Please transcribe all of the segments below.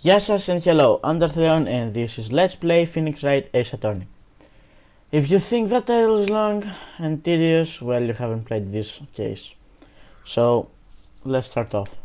Yes, and hello, I'm Darthleon and this is Let's Play Phoenix Wright Ace Attorney. If you think that title is long and tedious, well, you haven't played this case. So, let's start off.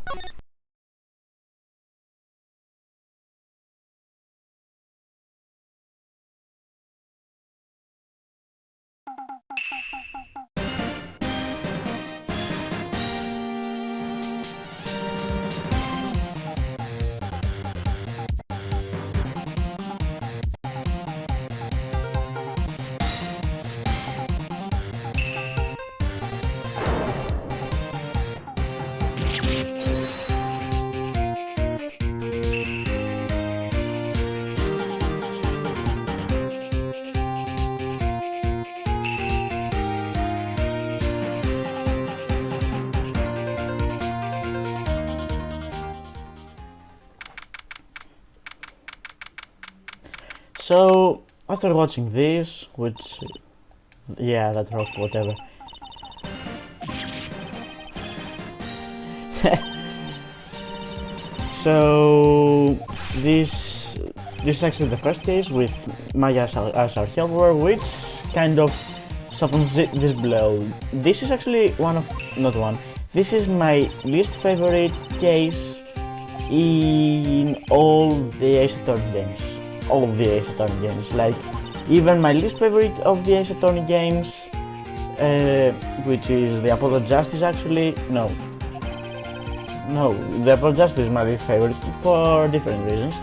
So, after watching this, which, yeah, that rock, whatever. So, this is actually the first case with Maya as our helper, which kind of softens this blow. This is actually this is my least favorite case in all the Ace Attorney games. All of the Ace Attorney games, like even my least favorite of the Ace Attorney games, which is the Apollo Justice. Actually, no, the Apollo Justice is my least favorite for different reasons.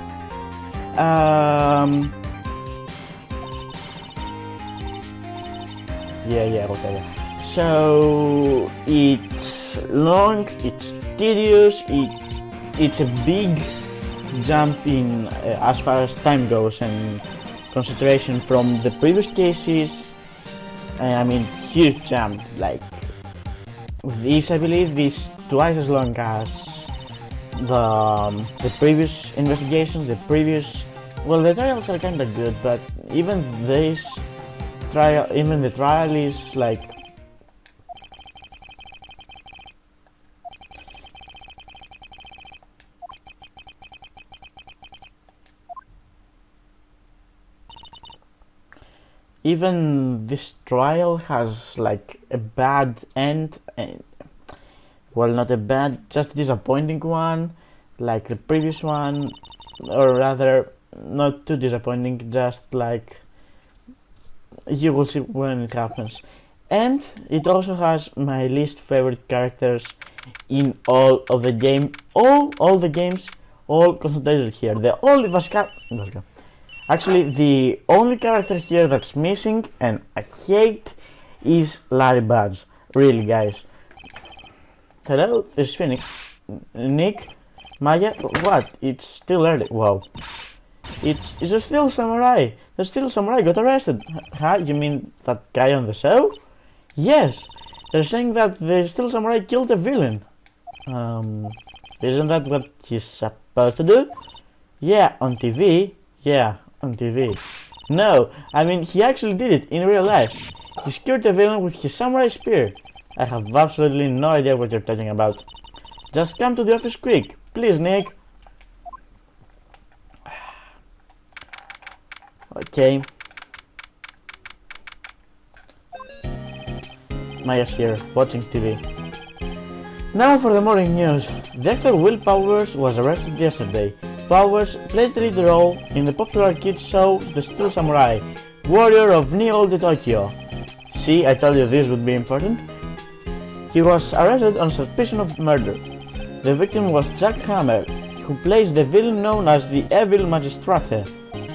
Yeah, whatever. So it's long, it's tedious, it's a big jump in as far as time goes and concentration from the previous cases. I mean, huge jump. Like this, I believe, is twice as long as the previous investigations. The trials are kind of good, but even the trial is like. Even this trial has like a bad end, well, not a bad, just a disappointing one, like the previous one, or rather, not too disappointing, just like you will see when it happens. And it also has my least favorite characters in all of the game, all the games, all concentrated here. The only Actually, the only character here that's missing, and I hate, is Larry Badge. Really, guys. Hello, this is Phoenix. Nick? Maya? What? It's still early. Wow. It's a still samurai. The still samurai got arrested. Huh? You mean that guy on the show? Yes. They're saying that the still samurai killed a villain. Isn't that what he's supposed to do? Yeah, on TV. Yeah. On TV. No, I mean he actually did it in real life. He skewered a villain with his samurai spear. I have absolutely no idea what you're talking about. Just come to the office quick, please, Nick. Okay. Maya's here, watching TV. Now for the morning news. The actor Will Powers was arrested yesterday. Powers plays the lead role in the popular kids show The Steel Samurai, warrior of Neo-Old Tokyo. See, I told you this would be important. He was arrested on suspicion of murder. The victim was Jack Hammer, who plays the villain known as the Evil Magistrate.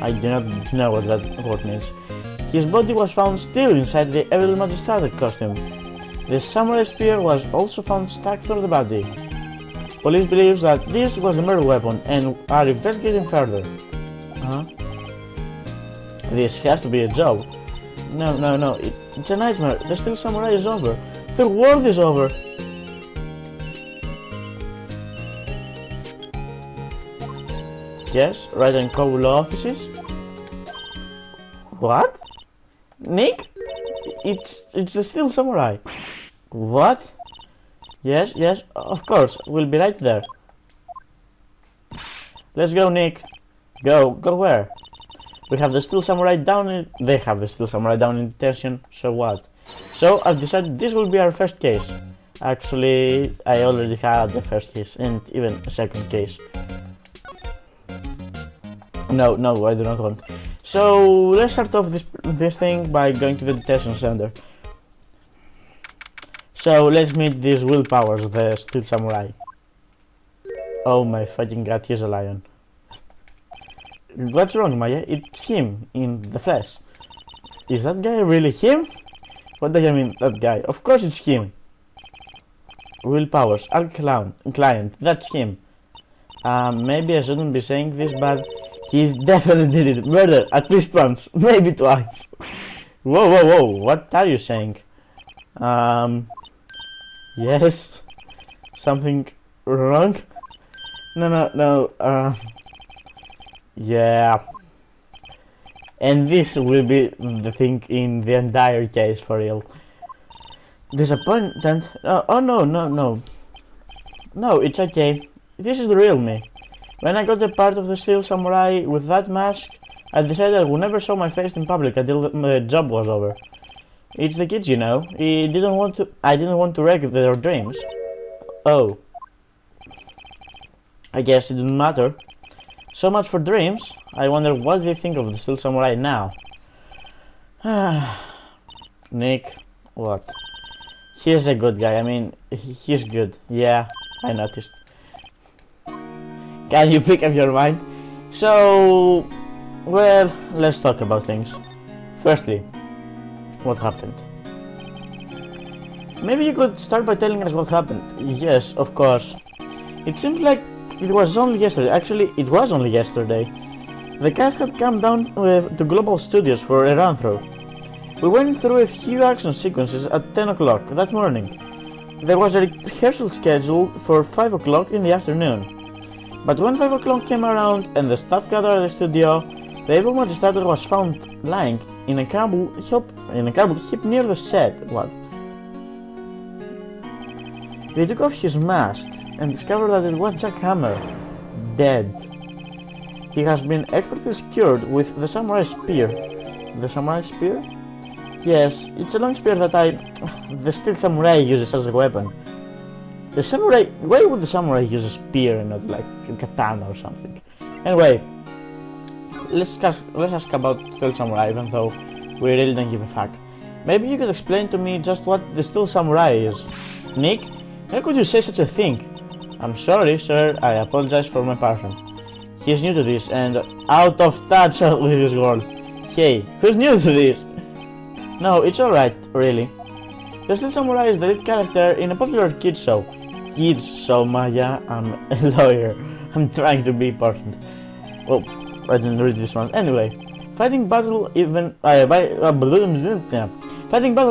I do not know what that word means. His body was found still inside the Evil Magistrate costume. The samurai spear was also found stuck through the body. Police believes that this was the murder weapon and are investigating further. Huh? This has to be a joke. No, it's a nightmare. The Steel Samurai is over. The world is over. Yes, Wright and Co. law offices. What? Nick? It's the Steel Samurai. What? Yes, of course, we'll be right there. Let's go, Nick. Go where? We have the Steel Samurai down in... They have the Steel Samurai down in detention, so what? So I've decided this will be our first case. Actually, I already had the first case and even a second case. No, I do not want. So let's start off this thing by going to the detention center. So let's meet these willpowers, the Steel Samurai. Oh my fucking god, he's a lion. What's wrong, Maya? It's him, in the flesh. Is that guy really him? What do you mean, that guy? Of course it's him. Willpowers, our client, that's him. Maybe I shouldn't be saying this, but he's definitely did it. Murder, at least once, maybe twice. Whoa, what are you saying? Yes? Something wrong? No, yeah. And this will be the thing in the entire case, for real. Disappointment? Oh no. No, it's okay. This is the real me. When I got a part of the Steel Samurai with that mask, I decided I would never show my face in public until the job was over. It's the kids, you know. I didn't want to wreck their dreams. Oh. I guess it didn't matter. So much for dreams. I wonder what they think of the Steel Samurai now. Nick, what? He's a good guy. I mean, he's good. Yeah, I noticed. Can you pick up your mind? So, well, let's talk about things. Firstly, what happened? Maybe you could start by telling us what happened. Yes, of course. It seems like it was only yesterday. Actually, it was only yesterday. The cast had come down to Global Studios for a run-through. We went through a few action sequences at 10 o'clock that morning. There was a rehearsal scheduled for 5 o'clock in the afternoon. But when 5 o'clock came around and the staff gathered at the studio, the evil magistrator was found lying in a cardboard heap near the set. What? They took off his mask and discovered that it was Jack Hammer, dead. He has been expertly skewered with the samurai spear. The samurai spear? Yes, it's a long spear that the Steel Samurai uses as a weapon. The samurai, why would the samurai use a spear and not like a katana or something? Anyway, let's ask about Steel Samurai, even though we really don't give a fuck. Maybe you could explain to me just what the Steel Samurai is. Nick, how could you say such a thing? I'm sorry, sir, I apologize for my passion. He is new to this and out of touch with his world. Hey, who's new to this? No, it's alright, really. The Steel Samurai is the lead character in a popular kids show. Kids show, Maya, I'm a lawyer. I'm trying to be important. Oh, I didn't read this one. Anyway, fighting battle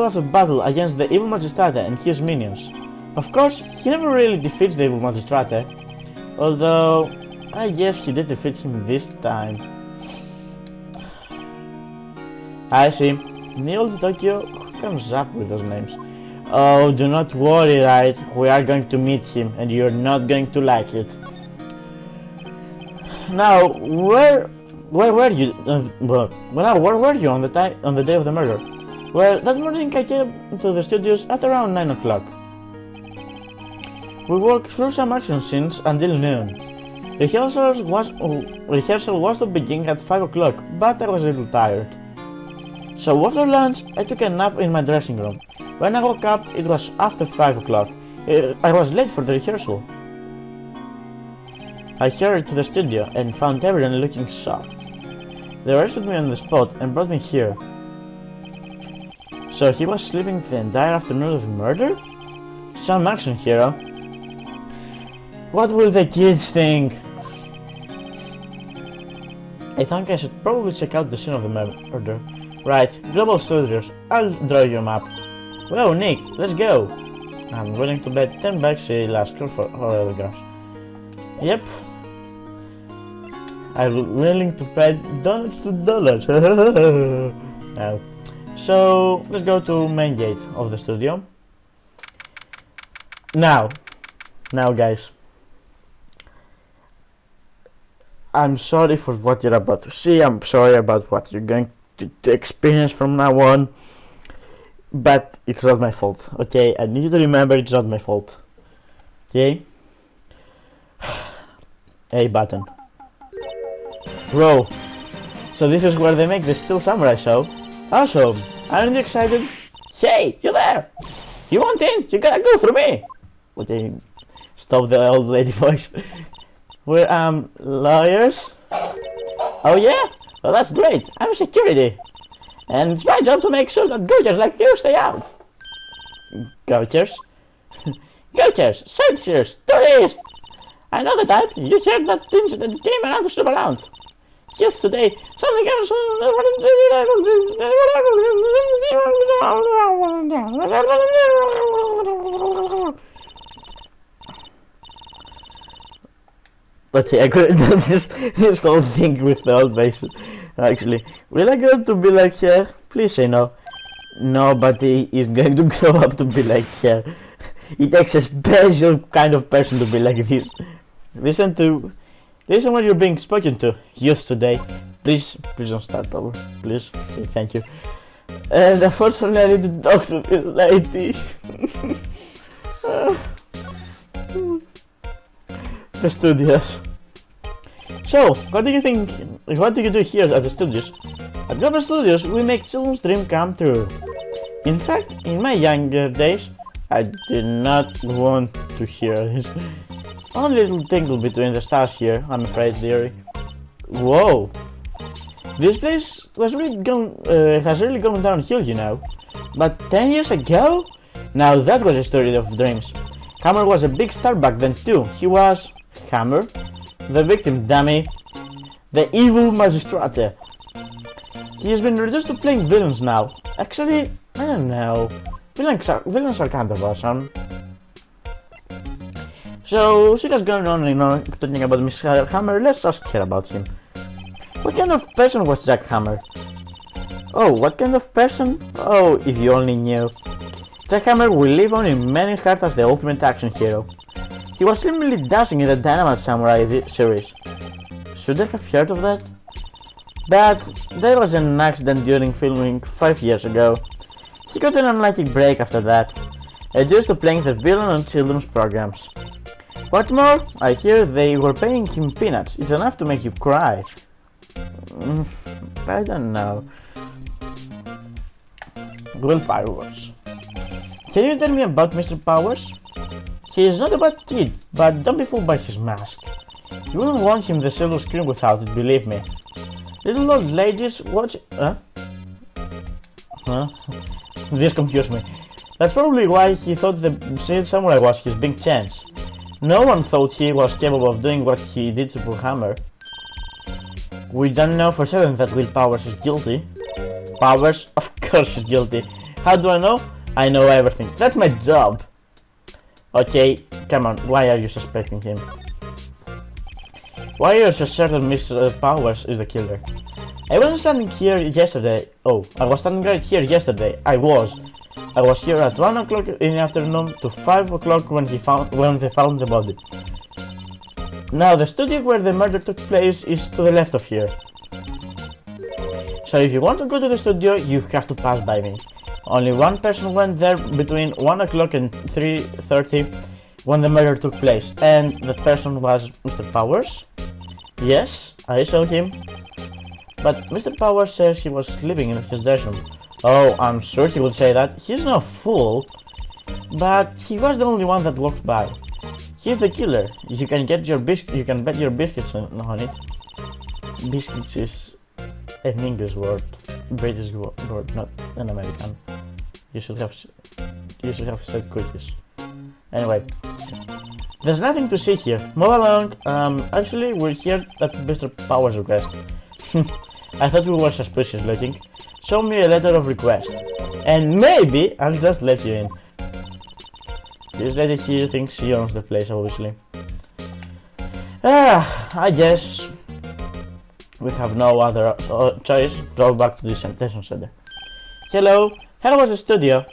after battle against the evil Magistrate and his minions. Of course, he never really defeats the evil Magistrate, although I guess he did defeat him this time. I see. Neil Tokyo, who comes up with those names? Oh, do not worry, Wright. We are going to meet him, and you're not going to like it. Now, where were you? Where were you on the day of the murder? Well, that morning I came to the studios at around 9 o'clock. We worked through some action scenes until noon. Rehearsal was to begin at 5 o'clock, but I was a little tired. So after lunch, I took a nap in my dressing room. When I woke up, it was after 5 o'clock. I was late for the rehearsal. I hurried to the studio and found everyone looking shocked. They arrested me on the spot and brought me here. So he was sleeping the entire afternoon of the murder? Some action, hero. What will the kids think? I think I should probably check out the scene of the murder. Right, Global Studios, I'll draw you a map. Whoa, Nick, let's go. I'm willing to bet $10 he'll ask her for autographs. Yep. I'm willing to pay dollars to dollars. No. So, let's go to main gate of the studio. Now guys. I'm sorry for what you're about to see. I'm sorry about what you're going to experience from now on. But it's not my fault, okay? I need you to remember it's not my fault. Okay? A button. Bro. So this is where they make the Steel Samurai show. Awesome. Aren't you excited? Hey, you there? You want in? You gotta go through me. Okay. Stop the old lady voice. We're lawyers. Oh yeah? Well, that's great. I'm security. And it's my job to make sure that goachers like you stay out. Goachers? Goachers, sightseers, tourists! I know the type. You heard that incident came around to snoop around. Yes, today, something else. Okay, I couldn't do this whole thing with the old bass. Actually, will I go to be like her? Please say no. Nobody is going to grow up to be like her. It takes a special kind of person to be like this. Listen when you're being spoken to. Youth today. Please don't start over. Please. Okay, thank you. And unfortunately I need to talk to this lady. The studios. So, what do you think? What do you do here at the studios? At Global Studios, we make children's dream come true. In fact, in my younger days, I did not want to hear this. Only a little tingle between the stars here, I'm afraid, dearie. Whoa! This place has really gone downhill, you know. But 10 years ago? Now that was a story of dreams. Hammer was a big star back then too. He was... Hammer? The victim, dummy. The evil magistrate. He has been reduced to playing villains now. Actually, I don't know. Villains are kind of awesome. So, she was going on and on talking about Mr. Hammer. Let's ask her about him. What kind of person was Jack Hammer? Oh, what kind of person? Oh, if you only knew. Jack Hammer will live on in many hearts as the ultimate action hero. He was similarly dashing in the Dynamite Samurai series. Should I have heard of that? But there was an accident during filming 5 years ago. He got an unlucky break after that, reduced to playing the villain on children's programs. What more? I hear they were paying him peanuts. It's enough to make you cry. I don't know. Will Powers. Can you tell me about Mr. Powers? He is not a bad kid, but don't be fooled by his mask. You wouldn't want him the silver screen without it, believe me. Little old ladies watch... This confused me. That's probably why he thought the Steel Samurai was his big chance. No one thought he was capable of doing what he did to poor Hammer. We don't know for certain that Will Powers is guilty. Powers? Of course he's guilty. How do I know? I know everything. That's my job. Okay, come on, why are you suspecting him? Why are you so certain Mr. Powers is the killer? I wasn't standing here yesterday. Oh, I was standing right here yesterday. I was here at 1 o'clock in the afternoon to 5 o'clock when they found the body. Now, the studio where the murder took place is to the left of here. So if you want to go to the studio, you have to pass by me. Only one person went there between 1 o'clock and 3:30 when the murder took place, and that person was Mr. Powers. Yes, I saw him. But Mr. Powers says he was sleeping in his bedroom. Oh, I'm sure he would say that. He's no fool. But he was the only one that walked by. He's the killer. You can bet your biscuits on it. Biscuits is an English word, British word, not an American. You should have said cookies. Anyway, there's nothing to see here. Move along. Actually, we're here at Mr. Powers' request. I thought we were suspicious looking. Show me a letter of request, and maybe I'll just let you in. This lady here thinks she owns the place, obviously. I guess we have no other choice. Go back to the detention center. Hello, how was the studio?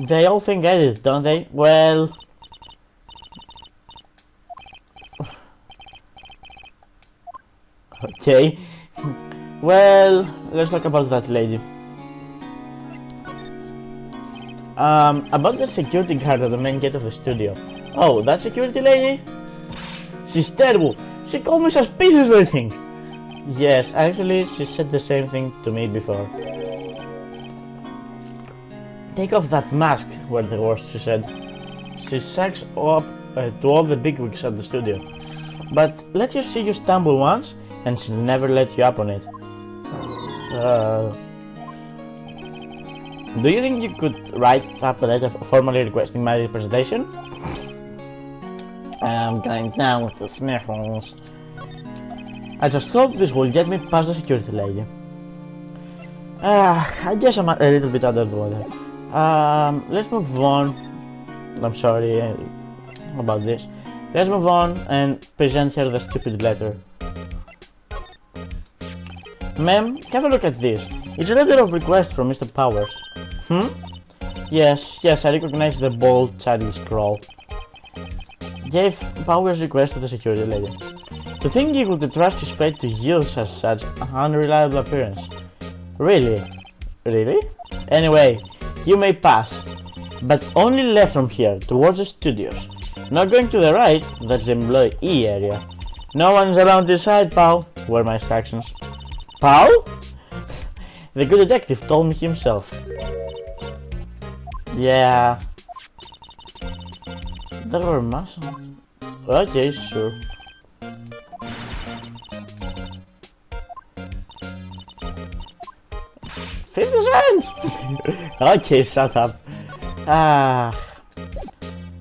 They all think I did, don't they? Well... Okay. Well, let's talk about that lady. About the security guard at the main gate of the studio. Oh, that security lady? She's terrible. She called me suspicious looking. Yes, actually, she said the same thing to me before. Take off that mask, were the words she said. She sucks up to all the bigwigs at the studio. But let her see you stumble once, and she'll never let you up on it. Do you think you could write up a letter formally requesting my representation? I'm going down with the sniffles. I just hope this will get me past the security lady. I guess I'm a little bit under the water. Let's move on. I'm sorry about this. Let's move on and present her the stupid letter. Ma'am, have a look at this. It's a letter of request from Mr. Powers. Yes, I recognize the bold, childish scroll. Gave Powers' request to the security lady. To think he would trust his fate to use as such unreliable appearance. Really? Really? Anyway, you may pass. But only left from here, towards the studios. Not going to the right, that's the employee area. No one's around this side, pal, were my instructions. Pal? The good detective told me himself. Yeah. There were muscles. Okay, sure. $50 cents! Okay, shut up.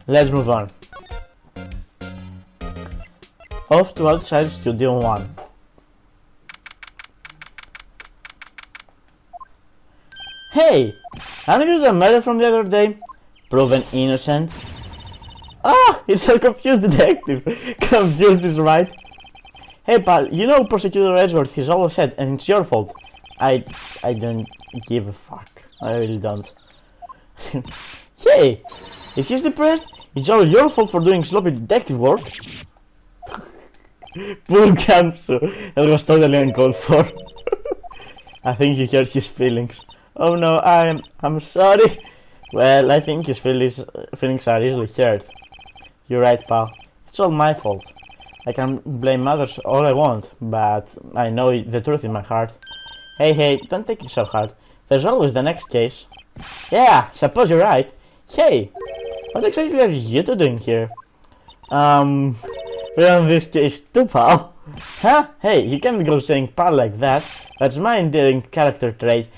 Let's move on. Off to outside Studio 1. Hey! Aren't you the murderer from the other day? Proven innocent? Ah! It's a confused detective. Confused is right. Hey pal, you know Prosecutor Edgeworth is all set and it's your fault. I don't give a fuck. I really don't. Hey! If he's depressed, it's all your fault for doing sloppy detective work. Poor Gamsu. That was totally uncalled for. I think he hurt his feelings. Oh no, I'm sorry. Well, I think his feelings are easily hurt. You're right, pal. It's all my fault. I can blame others all I want, but I know the truth in my heart. Hey, don't take it so hard. There's always the next case. Yeah, suppose you're right. Hey, what exactly are you two doing here? We're on this case too, pal. Huh? Hey, you can't go saying pal like that. That's my endearing character trait.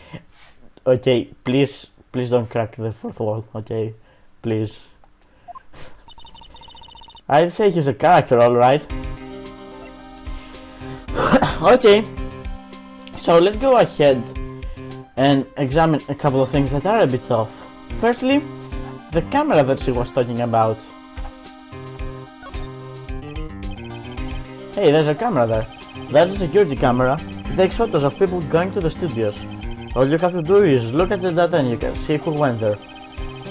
Okay, please don't crack the fourth wall, okay? Please. I'd say he's a character, alright. Okay, so let's go ahead and examine a couple of things that are a bit off. Firstly, the camera that she was talking about. Hey, there's a camera there. That's a security camera. It takes photos of people going to the studios. All you have to do is look at the data and you can see who went there.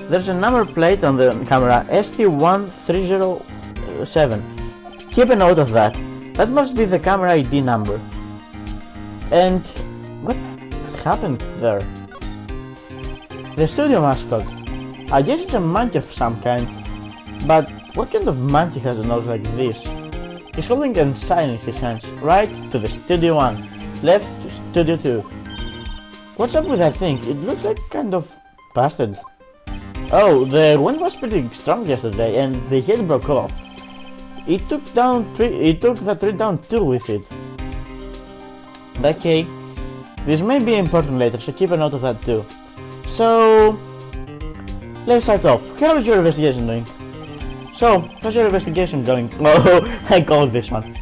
There's a number plate on the camera, ST1307. Keep a note of that. That must be the camera ID number. And what happened there? The studio mascot. I guess it's a monkey of some kind. But what kind of monkey has a nose like this? He's holding a sign in his hands. Right to the Studio 1, left to Studio 2. What's up with that thing? It looks like kind of busted. Oh, the wind was pretty strong yesterday and the head broke off. It took the tree down too with it. Okay, this may be important later, so keep a note of that too. So, let's start off. How's your investigation doing? So, how's your investigation going? Oh, I called this one.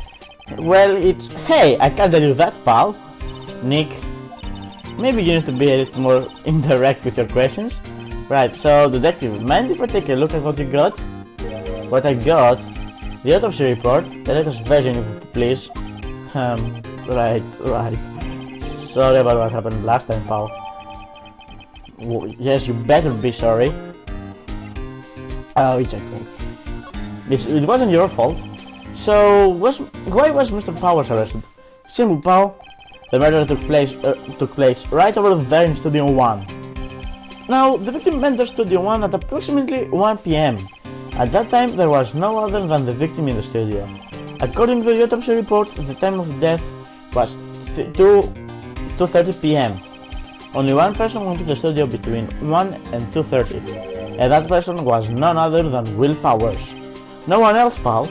Well, it's... Hey, I can't tell you that, pal. Nick. Maybe you need to be a little more indirect with your questions. Right, so detective, mind if I take a look at what you got? What I got? The autopsy report, the latest version if you please. Right. Sorry about what happened last time, pal. Yes, you better be sorry. Oh, it's okay. It wasn't your fault. So, why was Mr. Powers arrested? Simple, pal. The murder took place right over there in Studio 1. Now, the victim entered Studio 1 at approximately 1 PM. At that time, there was no other than the victim in the studio. According to the autopsy report, the time of death was 2:30 PM. Only one person went to the studio between 1 and 2:30, and that person was none other than Will Powers. No one else, pal.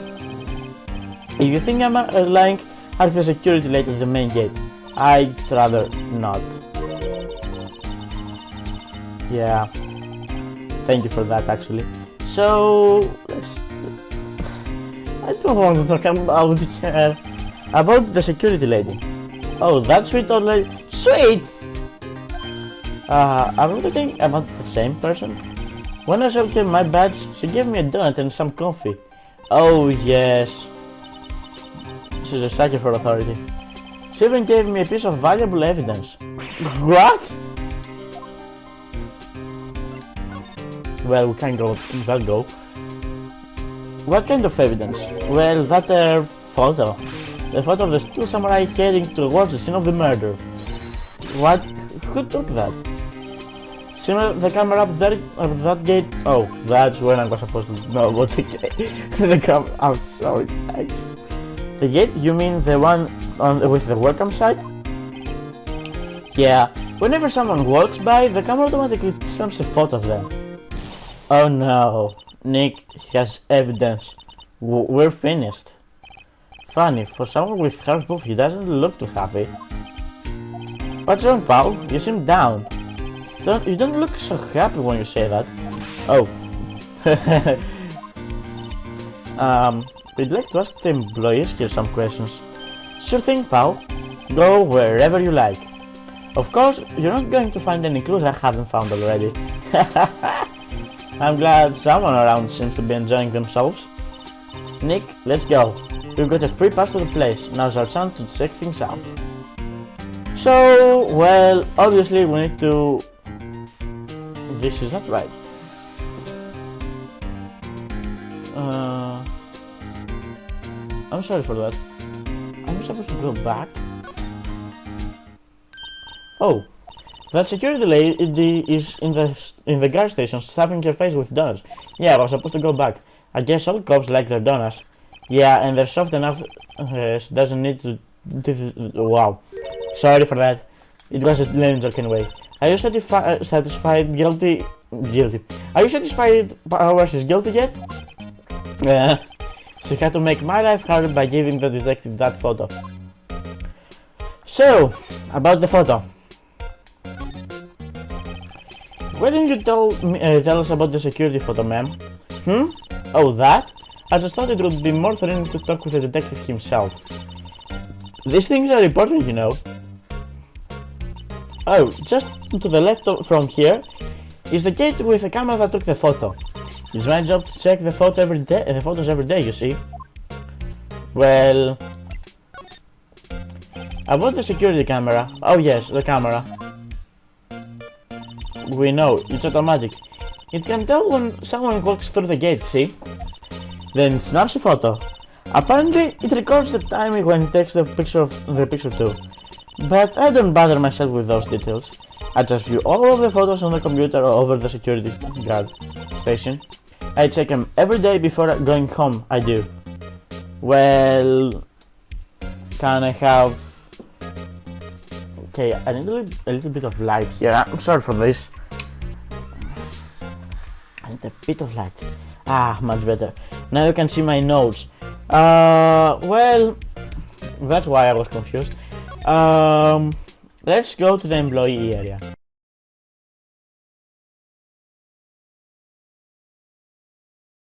If you think I'm lying, ask the security lady at the main gate. I'd rather not. Yeah, thank you for that actually. So, I don't want to talk about her. About the security lady. Oh, that sweet old lady. Sweet! Are we talking about the same person? When I showed her my badge, she gave me a donut and some coffee. Oh yes. She's a sucker for authority. She even gave me a piece of valuable evidence. What? Well, we can't go. Well, go. What kind of evidence? Well, that photo. The photo of the steel samurai heading towards the scene of the murder. What? Who took that? See the camera up there at that gate? Oh, that's when I was supposed to know about the gate. The camera. I'm sorry, guys. The gate? You mean the one with the welcome site? Yeah. Whenever someone walks by, the camera automatically snaps a photo of them. Oh no, Nick has evidence. We're finished. Funny, for someone with hard proof, he doesn't look too happy. What's wrong, pal? You seem down. You don't look so happy when you say that. Oh. We'd like to ask the employees here some questions. Sure thing, pal. Go wherever you like. Of course, you're not going to find any clues I haven't found already. I'm glad someone around seems to be enjoying themselves. Nick, let's go. We've got a free pass to the place. Now's our chance to check things out. So, well, obviously we need to... This is not right. I'm sorry for that. I'm supposed to go back? Oh, that security lady is in the gas station stuffing her face with donuts. Yeah, I was supposed to go back. I guess all cops like their donuts. Yeah, and they're soft enough. She doesn't need to. Wow. Sorry for that. It was a lame joke anyway. Are you satisfied? Guilty. Are you satisfied Powers is guilty yet? She had to make my life harder by giving the detective that photo. So, about the photo. Why didn't you tell us about the security photo, ma'am? Oh, that? I just thought it would be more thrilling to talk with the detective himself. These things are important, you know. Oh, just to the left from here is the gate with the camera that took the photo. It's my job to check the photos every day, you see. Well, about the security camera. Oh yes, the camera. We know, it's automatic. It can tell when someone walks through the gate, see? Then it snaps a photo. Apparently, it records the timing when it takes the picture too. But I don't bother myself with those details. I just view all of the photos on the computer over the security guard station. I check them every day before going home, I do. Well, can I have... Okay, I need a little bit of light here. I'm sorry for this. I need a bit of light. Ah, much better. Now you can see my notes. Well, that's why I was confused. Let's go to the employee area.